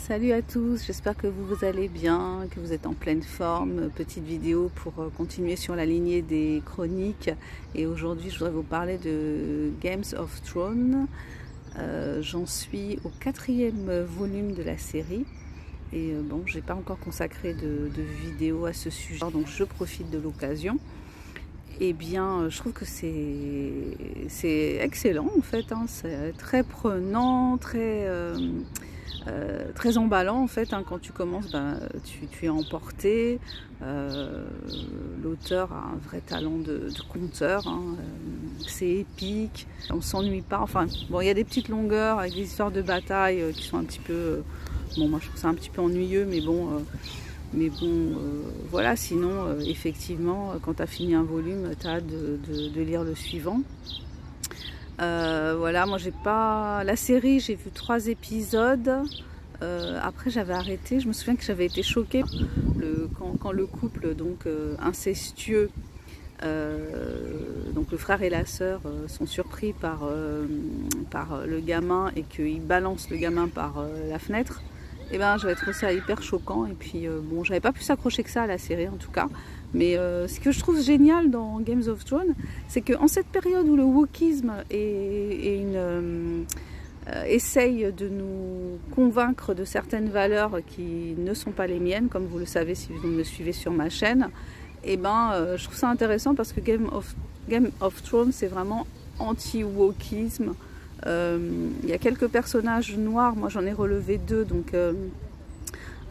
Salut à tous, j'espère que vous allez bien, que vous êtes en pleine forme. Petite vidéo pour continuer sur la lignée des chroniques. Et aujourd'hui, je voudrais vous parler de Games of Thrones. J'en suis au 4e volume de la série. Et bon, j'ai pas encore consacré de vidéo à ce sujet, donc je profite de l'occasion. Eh bien, je trouve que c'est excellent en fait, hein. C'est très prenant, très emballant en fait, hein. Quand tu commences, tu es emporté. L'auteur a un vrai talent de conteur, hein. C'est épique, on s'ennuie pas. Enfin, bon, il y a des petites longueurs avec des histoires de bataille qui sont un petit peu... bon, moi je trouve ça un petit peu ennuyeux, mais bon... voilà, sinon, effectivement, quand tu as fini un volume, tu as hâte de lire le suivant. Voilà, moi j'ai pas... La série, j'ai vu 3 épisodes. Après, j'avais arrêté. Je me souviens que j'avais été choquée quand le couple donc incestueux, donc le frère et la sœur, sont surpris par le gamin et qu'ils balancent le gamin par la fenêtre. Et ben, j'avais trouvé ça hyper choquant. Et puis, bon, j'avais pas pu s'accrocher que ça à la série en tout cas. Mais ce que je trouve génial dans Games of Thrones, c'est qu'en cette période où le wokisme essaye de nous convaincre de certaines valeurs qui ne sont pas les miennes, comme vous le savez si vous me suivez sur ma chaîne, et ben, je trouve ça intéressant parce que Game of Thrones, c'est vraiment anti-wokisme. Il y a quelques personnages noirs, moi j'en ai relevé 2, donc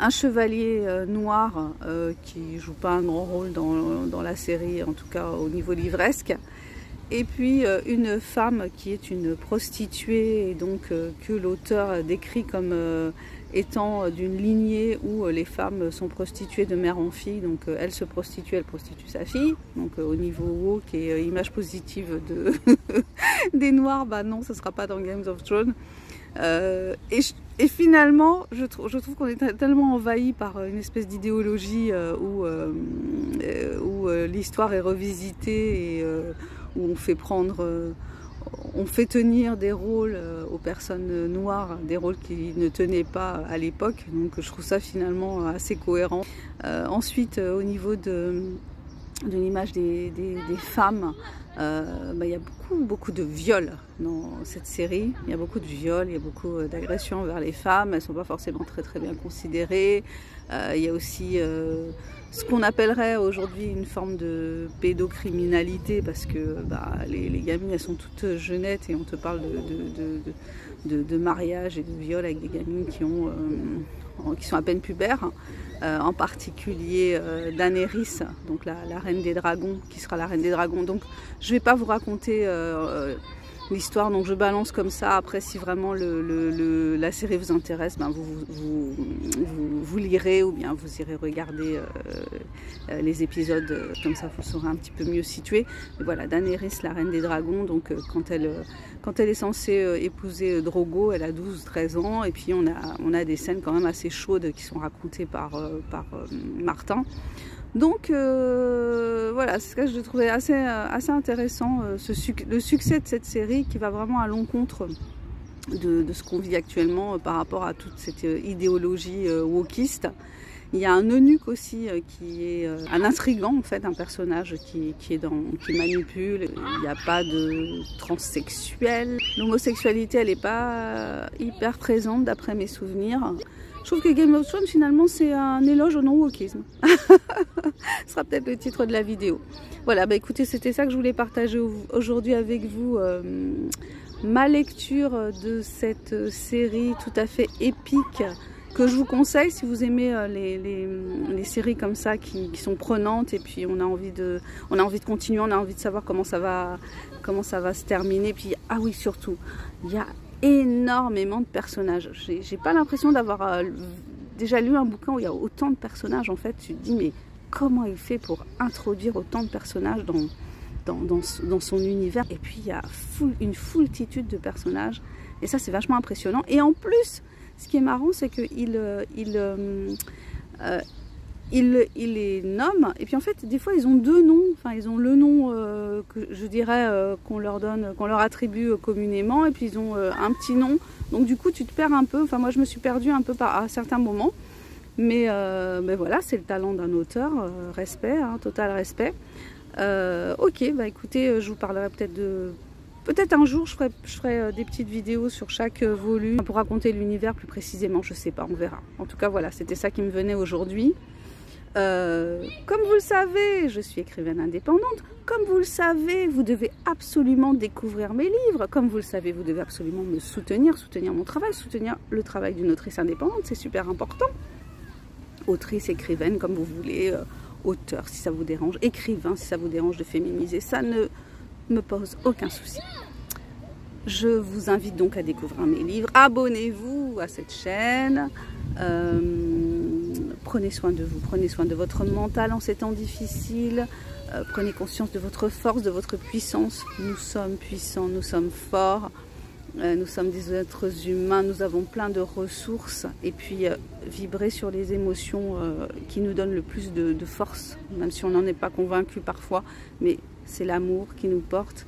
un chevalier noir qui joue pas un grand rôle dans la série, en tout cas au niveau livresque, et puis une femme qui est une prostituée, et donc que l'auteur décrit comme étant d'une lignée où les femmes sont prostituées de mère en fille. Donc elle se prostitue, elle prostitue sa fille. Donc au niveau woke et image positive des noirs, bah non, ce ne sera pas dans Games of Thrones. Et finalement, je trouve qu'on est tellement envahi par une espèce d'idéologie où l'histoire est revisitée et où on fait tenir des rôles aux personnes noires, des rôles qui ne tenaient pas à l'époque. Donc je trouve ça finalement assez cohérent. Ensuite, au niveau de l'image des femmes, il y a beaucoup de viols dans cette série. Il y a beaucoup de viols, il y a beaucoup d'agressions envers les femmes. Elles ne sont pas forcément très bien considérées. Il y a aussi ce qu'on appellerait aujourd'hui une forme de pédocriminalité, parce que les gamines, elles sont toutes jeunettes et on te parle de mariage et de viol avec des gamines qui sont à peine pubères. En particulier Daenerys, donc la reine des dragons, qui sera la reine des dragons. Donc je ne vais pas vous raconter l'histoire, donc je balance comme ça. Après, si vraiment la série vous intéresse, vous lirez, ou bien vous irez regarder les épisodes, comme ça vous saurez un petit peu mieux situer. Mais voilà, Daenerys, la reine des dragons, donc quand elle est censée épouser Drogo, elle a 12-13 ans, et puis on a des scènes quand même assez chaudes qui sont racontées par Martin. Donc voilà, c'est ce que je trouvais assez intéressant, le succès de cette série qui va vraiment à l'encontre de ce qu'on vit actuellement par rapport à toute cette idéologie wokiste. Il y a un eunuque aussi qui est un intrigant en fait, un personnage qui manipule. Il n'y a pas de transsexuel. L'homosexualité, elle n'est pas hyper présente d'après mes souvenirs. Je trouve que Game of Thrones, finalement, c'est un éloge au non-wokisme. Ce sera peut-être le titre de la vidéo. Voilà, écoutez, c'était ça que je voulais partager aujourd'hui avec vous. Ma lecture de cette série tout à fait épique, que je vous conseille si vous aimez les séries comme ça qui sont prenantes, et puis on a envie de continuer, on a envie de savoir comment ça va se terminer. Puis ah oui, surtout, il y a énormément de personnages. J'ai pas l'impression d'avoir déjà lu un bouquin où il y a autant de personnages. En fait, tu te dis mais comment il fait pour introduire autant de personnages dans son univers? Et puis il y a une foultitude de personnages, et ça c'est vachement impressionnant. Et en plus, ce qui est marrant, c'est qu'il ils les nomment, et puis en fait, des fois, ils ont deux noms. Enfin, ils ont le nom que je dirais qu'on leur donne, qu'on leur attribue communément, et puis ils ont un petit nom. Donc du coup, tu te perds un peu. Enfin, moi, je me suis perdue un peu à certains moments. Mais voilà, c'est le talent d'un auteur. Respect, hein, total respect. Ok, bah écoutez, je vous parlerai peut-être de... Peut-être un jour, je ferai des petites vidéos sur chaque volume pour raconter l'univers plus précisément, je sais pas, on verra. En tout cas, voilà, c'était ça qui me venait aujourd'hui. Comme vous le savez, je suis écrivaine indépendante. Comme vous le savez, vous devez absolument découvrir mes livres. Comme vous le savez, vous devez absolument me soutenir, soutenir mon travail, soutenir le travail d'une autrice indépendante, c'est super important. Autrice, écrivaine, comme vous voulez, auteur si ça vous dérange, écrivain si ça vous dérange de féminiser, ça ne me pose aucun souci. Je vous invite donc à découvrir mes livres, abonnez-vous à cette chaîne, prenez soin de vous, prenez soin de votre mental en ces temps difficiles, prenez conscience de votre force, de votre puissance. Nous sommes puissants, nous sommes forts, nous sommes des êtres humains, nous avons plein de ressources, et puis vibrer sur les émotions qui nous donnent le plus de force, même si on n'en est pas convaincu parfois, mais c'est l'amour qui nous porte,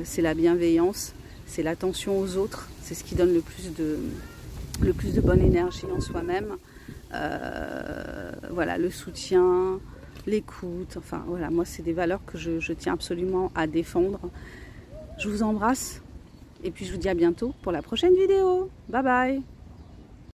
c'est la bienveillance, c'est l'attention aux autres, c'est ce qui donne le plus de bonne énergie en soi-même. Voilà, le soutien, l'écoute, enfin voilà, moi c'est des valeurs que je tiens absolument à défendre. Je vous embrasse et puis je vous dis à bientôt pour la prochaine vidéo. Bye bye.